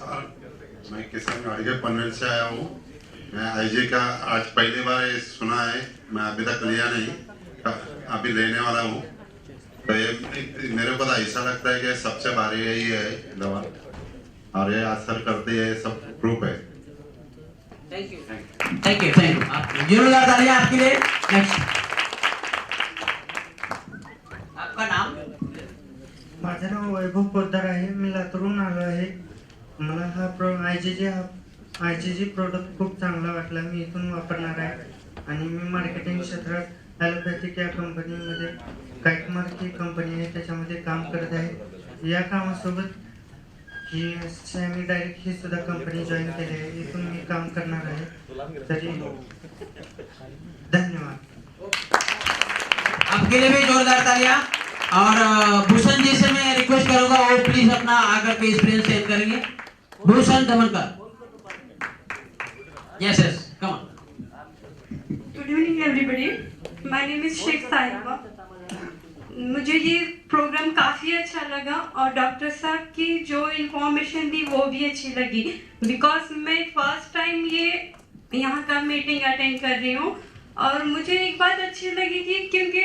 नमस्कार, मैं किसान गाड़िया पनवेल से आया हूँ। मैं आईजी का आज पहली बार ये सुना है, मैं अभी तक लिया नहीं, अभी लेने वाला हूँ। तो ये मेरे को तो ऐसा लगता है कि सबसे भारी यही है दवा और ये असर करती है, सब प्रूफ है। Thank you thank you thank you. आप जोरदार तालियां आपके लिए। नेक्स्ट, आपका नाम? माझं नाव वैभव पोद्दार आहे, मी लातूरून आलो आहे। मला हा आयजीजी प्रोडक्ट खूप चांगला वाटला, मी इथून वापरणार आहे आणि मी मार्केटिंग क्षेत्रात ॲलोपॅथिक या कंपनीमध्ये काइटमार्क ही कंपनी आहे त्याच्यामध्ये काम करत आहे। या कामासोबत ही सेमी डायरेक्ट ही सुद्धा कंपनी जॉईन केली आहे, इथून मी काम करणार आहे। तरी धन्यवाद। आपके लिए भी जोरदार तालियां। और भूषण जी से मैं रिक्वेस्ट करूंगा वो प्लीज अपना आकर के एक्सपीरियंस शेयर करेंगे। Bhushan Damankar, yes yes, come on. Good evening everybody, my name is Shaikh Sahiba. मुझे ये प्रोग्राम काफ़ी अच्छा लगा और डॉक्टर साहब की जो इन्फॉर्मेशन दी वो भी अच्छी लगी, बिकॉज मैं फर्स्ट टाइम ये यहाँ का मीटिंग अटेंड कर रही हूँ। और मुझे एक बात अच्छी लगी कि क्योंकि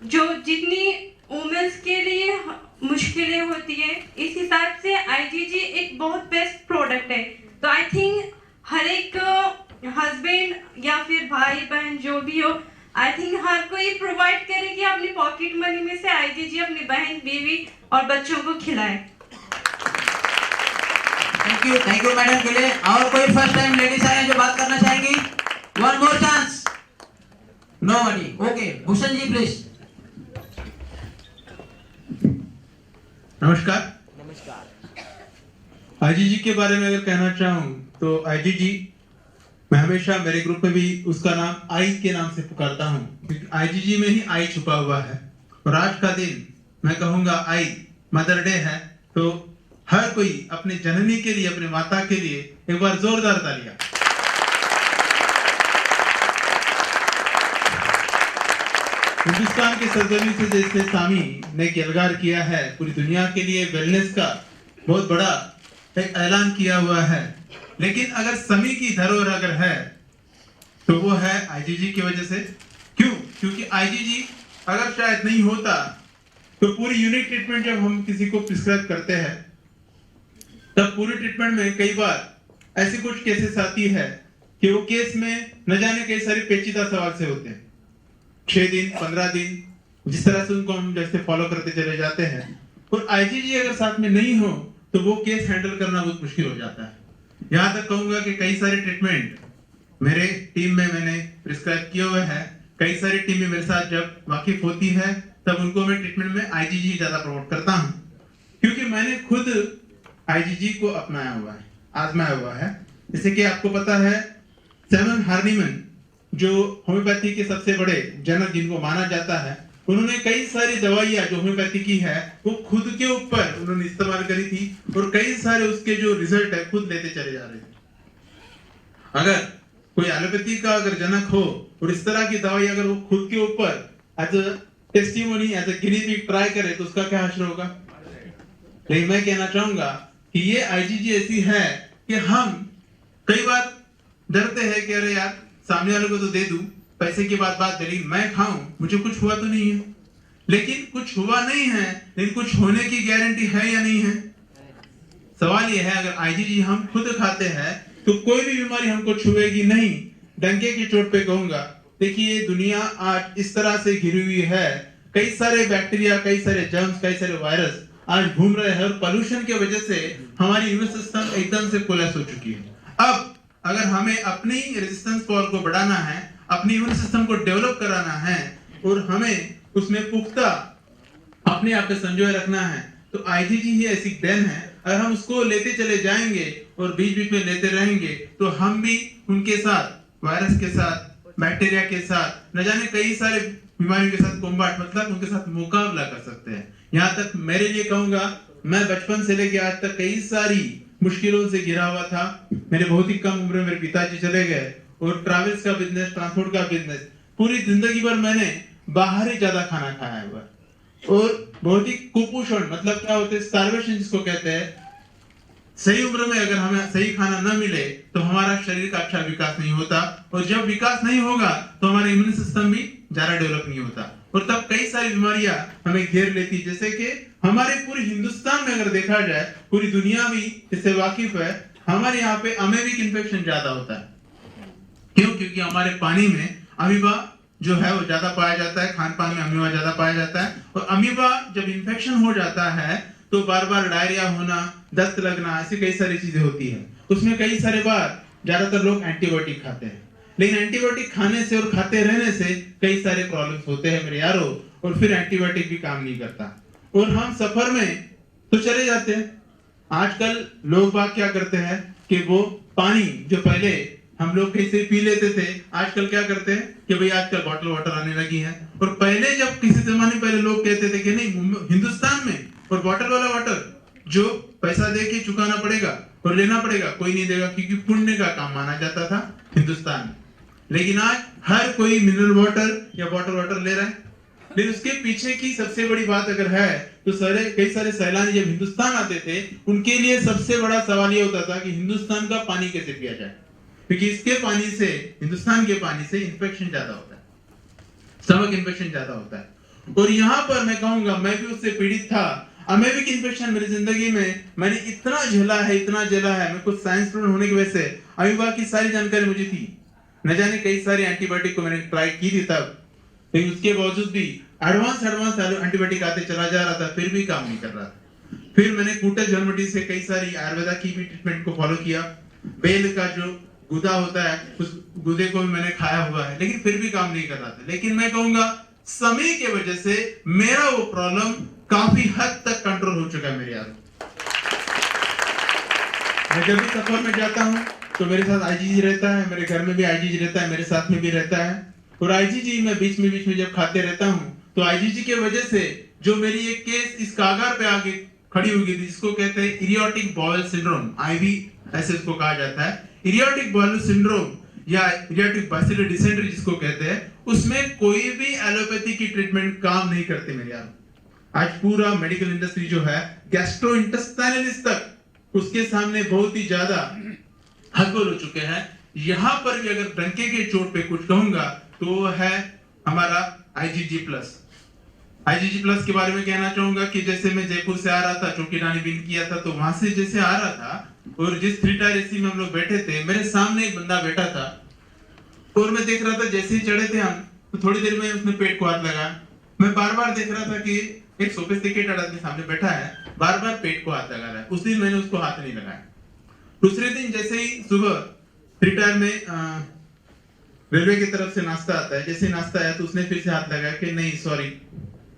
जो जितनी वुमेन्स के लिए मुश्किलें होती है, इस हिसाब से आईजीजी एक बहुत बेस्ट प्रोडक्ट है। तो आई थिंक हर एक हस्बैंड या फिर भाई बहन जो भी हो, आई थिंक हर कोई प्रोवाइड करे कि अपनी पॉकेट मनी में से आईजीजी अपनी बहन, बीवी और बच्चों को खिलाए। थैंक यू मैडम के लिए। और कोई फर्स्ट टाइम लेडीज आए जो बात करना चाहेंगी? One more chance. Nobody, okay, Bhushan ji please. नमस्कार। आईजीजी के बारे में अगर कहना चाहूँ तो आईजीजी, मैं हमेशा मेरे ग्रुप में भी उसका नाम आई के नाम से पुकारता हूँ, क्योंकि आईजीजी में ही आई छुपा हुआ है। और आज का दिन मैं कहूँगा आई मदर डे है, तो हर कोई अपने जननी के लिए, अपने माता के लिए एक बार जोरदार तालियां। हिंदुस्तान के सरजमी से जैसे सामी ने यलगार किया है, पूरी दुनिया के लिए वेलनेस का बहुत बड़ा एक ऐलान किया हुआ है। लेकिन अगर समी की धरोहर अगर है तो वो है आईजीजी की वजह से। क्यों? क्योंकि आईजीजी अगर शायद नहीं होता तो पूरी यूनिक ट्रीटमेंट जब हम किसी को प्रिस्क्राइब करते हैं तब पूरी ट्रीटमेंट में कई बार ऐसे कुछ केसेस आती है कि वो केस में न जाने कई सारे पेचीदा सवाल से होते हैं। 6 दिन 15 दिन जिस तरह से उनको हम जैसे फॉलो करते चले जाते हैं, और आईजीजी अगर साथ में नहीं हो तो वो केस हैंडल करना बहुत मुश्किल हो जाता है। यहाँ तक कहूंगा कि कई सारे ट्रीटमेंट मेरे टीम में मैंने प्रिस्क्राइब किए हुए हैं। कई सारी टीम में मेरे साथ जब वाकिफ होती है तब उनको मैं ट्रीटमेंट में आईजीजी ज्यादा प्रमोट करता हूँ, क्योंकि मैंने खुद आईजीजी को अपनाया हुआ है, आजमाया हुआ है। जैसे कि आपको पता है सैमन हार्निमन जो होम्योपैथी के सबसे बड़े जनक जिनको माना जाता है, उन्होंने कई सारी दवाइयां जो होम्योपैथी की है वो खुद के ऊपर उन्होंने इस्तेमाल करी थी और कई सारे उसके जो रिजल्ट है खुद लेते चले जा रहे थे। अगर कोई एलोपैथी का अगर जनक हो और इस तरह की दवाई अगर वो खुद के ऊपर as a testimony, as a guinea pig try करे तो उसका क्या हश्र होगा। लेकिन मैं कहना चाहूंगा कि ये आईजीजी ऐसी है कि हम कई बार डरते हैं कि अरे यार सामने वाले को तो दे दूं, पैसे की बात दे, मैं खाऊं, मुझे कुछ हुआ तो नहीं है। लेकिन कुछ हुआ नहीं है, लेकिन कुछ होने की गारंटी है या नहीं है। सवाल यह है, अगर आईजीजी हम खुद खाते हैं तो कोई भी बीमारी हमको छुएगी नहीं। डंके की चोट पे कहूंगा, देखिए दुनिया आज इस तरह से घिरी हुई है, कई सारे बैक्टीरिया, कई सारे जर्म्स, कई सारे वायरस आज घूम रहे हैं और पोल्यूशन की वजह से हमारी इम्यून सिस्टम एकदम से कोलैप्स हो चुकी है। अब अगर हमें अपनी रेजिस्टेंस पावर को बढ़ाना है, अपनी इम्यून सिस्टम को डेवलप कराना है और हमें उसमें पुख्ता अपने आप पे संजोए रखना है, तो आईजीजी ही ऐसी देन है। अगर हम उसको लेते चले जाएंगे और बीच बीच में लेते रहेंगे तो हम भी उनके साथ, वायरस के साथ, बैक्टीरिया के साथ, न जाने कई सारे बीमारियों के साथ कॉम्बैट, मतलब उनके साथ मुकाबला कर सकते हैं। यहाँ तक मेरे लिए कहूंगा, मैं बचपन से लेकर आज तक कई सारी मुश्किलों से घिरा हुआ था। मेरे बहुत ही कम उम्र में मेरे पिताजी चले गए और ट्रैवल्स का बिजनेस, ट्रांसपोर्ट का बिजनेस, पूरी जिंदगी भर मैंने बाहर ही ज्यादा खाना खाया हुआ और बहुत ही कुपोषण, मतलब क्या होते हैं, स्टार्वेशन जिसको कहते हैं, सही उम्र में अगर हमें सही खाना न मिले तो हमारा शरीर का अच्छा विकास नहीं होता, और जब विकास नहीं होगा तो हमारा इम्यून सिस्टम भी ज्यादा डेवलप नहीं होता, और तब कई सारी बीमारियां हमें घेर लेती। जैसे कि हमारे पूरे हिंदुस्तान में अगर देखा जाए, पूरी दुनिया भी इससे वाकिफ है, हमारे यहाँ पे अमेबिक इन्फेक्शन ज्यादा होता है। क्यों? क्योंकि हमारे पानी में अमीबा जो है वो ज्यादा पाया जाता है, खान पान में अमीबा ज्यादा पाया जाता है, और अमीबा जब इन्फेक्शन हो जाता है तो बार बार डायरिया होना, दस्त लगना, ऐसी कई सारी चीजें होती है। उसमें कई सारे बार ज्यादातर लोग एंटीबायोटिक खाते हैं, लेकिन एंटीबायोटिक खाने से और खाते रहने से कई सारे प्रॉब्लम्स होते हैं मेरे यारों, और फिर एंटीबायोटिक भी काम नहीं करता और हम सफर में तो चले जाते हैं। आजकल लोग बात क्या करते हैं कि वो पानी जो पहले हम लोग कैसे पी लेते थे, आजकल क्या करते हैं कि भाई आजकल बॉटल वाटर आने लगी है, और पहले जब किसी जमाने पहले लोग कहते थे कि नहीं, हिंदुस्तान में और बॉटल वाला वाटर जो पैसा दे के चुकाना पड़ेगा और लेना पड़ेगा, कोई नहीं देगा, क्योंकि पुण्य का काम माना जाता था हिंदुस्तान में। लेकिन आज हर कोई मिनरल वाटर या बॉटल वाटर ले रहा है। लेकिन उसके पीछे की सबसे बड़ी बात अगर है तो कई सारे सैलानी जब हिंदुस्तान आते थे, उनके लिए सबसे बड़ा सवाल ये होता था कि हिंदुस्तान का पानी कैसे पिया जाए, क्योंकि इसके पानी से, हिंदुस्तान के पानी से इन्फेक्शन ज्यादा होता है, स्टमक इन्फेक्शन ज्यादा होता है। और यहाँ पर मैं कहूंगा, मैं भी उससे पीड़ित था। अमेबिक इन्फेक्शन मेरी जिंदगी में मैंने इतना झेला है, इतना झेला है। मैं कुछ साइंस स्टूडेंट होने की वजह से अमीबा की सारी जानकारी मुझे थी, न जाने कई सारे एंटीबायोटिक को मैंने ट्राई की थी तब, लेकिन उसके बावजूद भी एडवांस एंटीबायोटिक आते चला जा रहा था, फिर भी काम नहीं कर रहा था। फिर मैंने कूटस जर्मटी से कई सारी आयुर्वेदा की भी ट्रीटमेंट को फॉलो किया। बेल का जो गुदा होता है, उस गुदे को भी मैंने खाया हुआ है, लेकिन फिर भी काम नहीं कर रहा था। लेकिन मैं कहूंगा समय की वजह से मेरा वो प्रॉब्लम काफी हद तक कंट्रोल हो चुका है मेरे यार। मैं जब भी सफर में जाता हूँ तो मेरे साथ आईजीजी रहता है, मेरे घर में भी आईजीजी रहता है, मेरे साथ में भी रहता है। और आईजीजी मैं बीच में जब खाते रहता हूँ तो आईजीजी की वजह से जो मेरी एक केस इस कागार पे आके खड़ी हुई थी, जिसको कहते हैं इरियोटिक बॉयल सिंड्रोम, आईबी ऐसे इसको कहा जाता है। इरियोटिक बॉयल सिंड्रोम या इरियोटिक बैसिलर डिसेंट्री जिसको कहते हैं, उसमें कोई भी एलोपैथी की ट्रीटमेंट काम नहीं करते मेरे यार। आज पूरा मेडिकल इंडस्ट्री जो है गैस्ट्रोइंटेस्टाइनलिस्ट तक उसके सामने बहुत ही ज्यादा हकबोल हो चुके हैं। यहां पर भी अगर डंके के चोट पे कुछ कहूंगा तो वो है हमारा आईजीजी प्लस। आईजीजी प्लस के बारे में कहना चाहूंगा कि जैसे मैं जयपुर से आ रहा था, चौकी रानी बिन किया था, तो वहां से जैसे आ रहा था और जिस 3 टायर एसी में हम लोग बैठे थे, मेरे सामने एक बंदा बैठा था और मैं देख रहा था जैसे ही चढ़े थे हम तो थोड़ी देर में उसने पेट को हाथ लगा। मैं बार बार देख रहा था कि एक सोफिस्टिकेटेड आदमी सामने बैठा है, बार बार पेट को हाथ लगा रहा है। उस दिन मैंने उसको हाथ नहीं लगाया। दूसरे दिन जैसे ही सुबह 3 टायर में रेलवे की तरफ से नाश्ता आता है, जैसे नाश्ता आया तो उसने फिर से हाथ लगाया कि नहीं सॉरी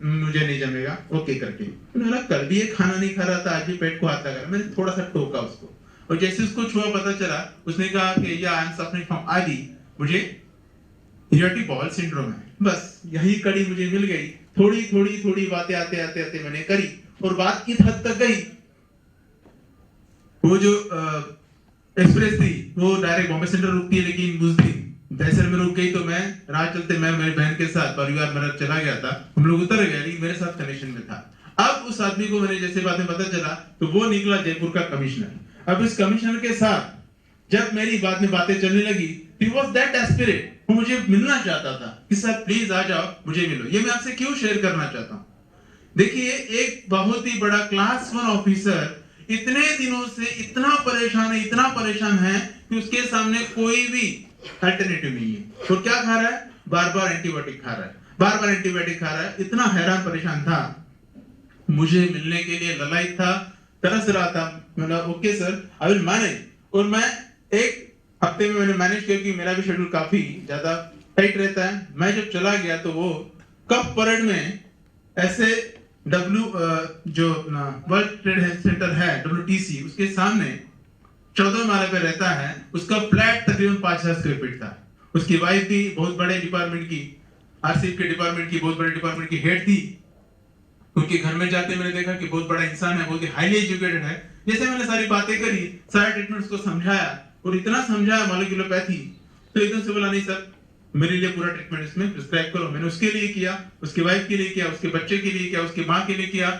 मुझे नहीं जमेगा, ओके करके। मैंने कल भी ये खाना नहीं खा रहा था, आज भी पेट को हाथ लगा रहा। मैंने थोड़ा सा टोका उसको, और जैसे उसको छुआ पता चला, उसने कहा कि या आई एम सफरिंग फ्रॉम आदि, मुझे इरियोटिक बॉयल सिंड्रोम है। बस यही कड़ी मुझे मिल गई। थोड़ी बातें आते मैंने करी और बात किस हद तक गई, वो जो एक्सप्रेस थी वो डायरेक्ट बॉम्बे सेंट्रल रुकती है, लेकिन उस दिन दहसर में रुक गई। तो मैं राह चलते मैं मेरी बहन के साथ परिवार मेरा चला गया था, हम लोग उतर गए, लेकिन मेरे साथ कनेक्शन में था। अब उस आदमी को मैंने जैसे बातें पता चला तो वो निकला जयपुर का कमिश्नर। अब इस कमिश्नर के साथ जब मेरी बाद में बातें चलने लगी, he was that desperate, वो मुझे मिलना चाहता था कि सर प्लीज आ जाओ मुझे मिलो। ये मैं आपसे क्यों शेयर करना चाहता हूँ, देखिए एक बहुत ही बड़ा क्लास 1 ऑफिसर इतने दिनों से इतना परेशान है कि उसके सामने कोई भी अल्टरनेटिव नहीं है। तो क्या खा रहा है, बार बार एंटीबायोटिक खा रहा है, इतना हैरान परेशान था। मुझे मिलने के लिए ललायत था, तरस रहा था। मैंने okay sir I will manage, और मैं एक हफ्ते में मैंने मैनेज किया कि मेरा भी शेड्यूल काफी ज्यादा टाइट रहता है। मैं जब चला गया तो वो कप परेड में ऐसे जो वर्ल्ड ट्रेड सेंटर है WTC, उसके सामने 14 माले पे रहता है। उसका फ्लैट तकरीबन 5000 स्क्वायर फीट था। उसकी वाइफ भी बहुत बड़े डिपार्टमेंट की, आरसीएफ के डिपार्टमेंट की, बहुत बड़े डिपार्टमेंट की हेड थी। उनके घर में जाते मैंने देखा कि बहुत बड़ा इंसान है, बहुत ही हाईली एजुकेटेड है। जैसे मैंने सारी बातें करी, सारे ट्रीटमेंट्स को समझाया और इतना समझाया मॉलिक्यूलोपैथी, तो एकदम से बोला नहीं सर मेरे लिए पूरा ट्रीटमेंट इसमें प्रिस्क्राइब करो। मैंने उसके लिए किया, उसकी वाइफ के लिए किया, उसके बच्चे के लिए किया, उसकी माँ के लिए किया,